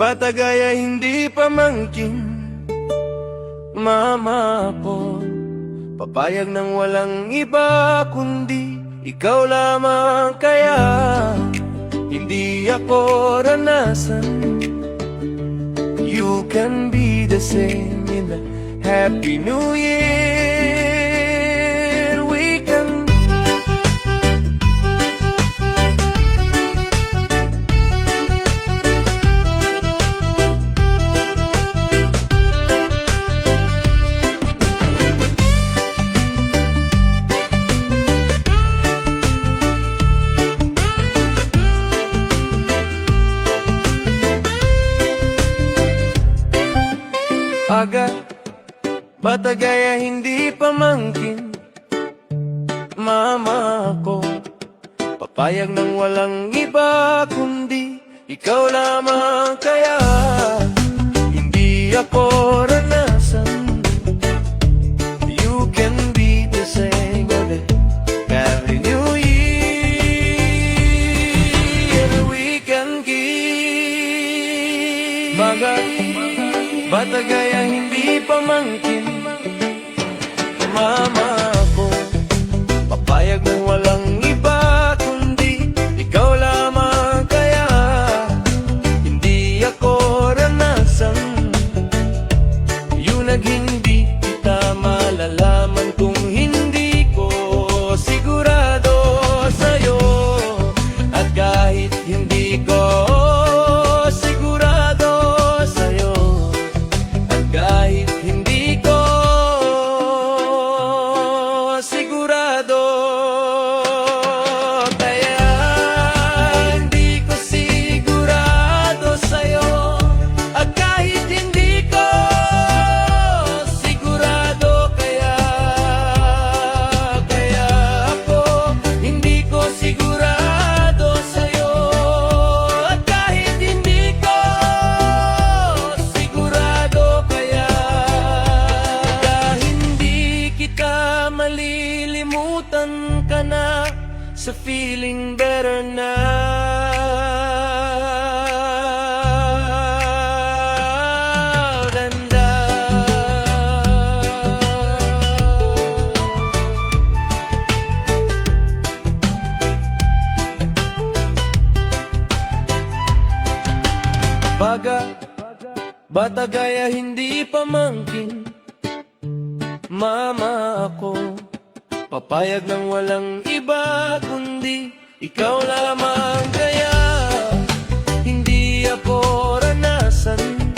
bata gaya hindi pamangkin. Mama ko, papayag ng walang iba kundi ikaw lamang, kaya hindi ako ranasan. You can be the same in a Happy New Year. We can aga, bata gaya hindi pamangkin. Mama ko, papayag ng walang iba kundi ikaw lamang, kaya hindi ako ranasan. You can be the same every New Year. We can give mga bata gaya hindi pamangkin. Mama ko, papayag ng walang iba kundi ikaw lamang, kaya hindi ako ranasan. Yung naghindi kita malalaman kung hindi ko sigurado sa'yo. At kahit hindi ko malilimutan ka na sa feeling better na. Ganda. Bata gaya hindi pamangkin. Mama ako, papayag ng walang iba kundi ikaw lamang, kaya hindi ako ranasan.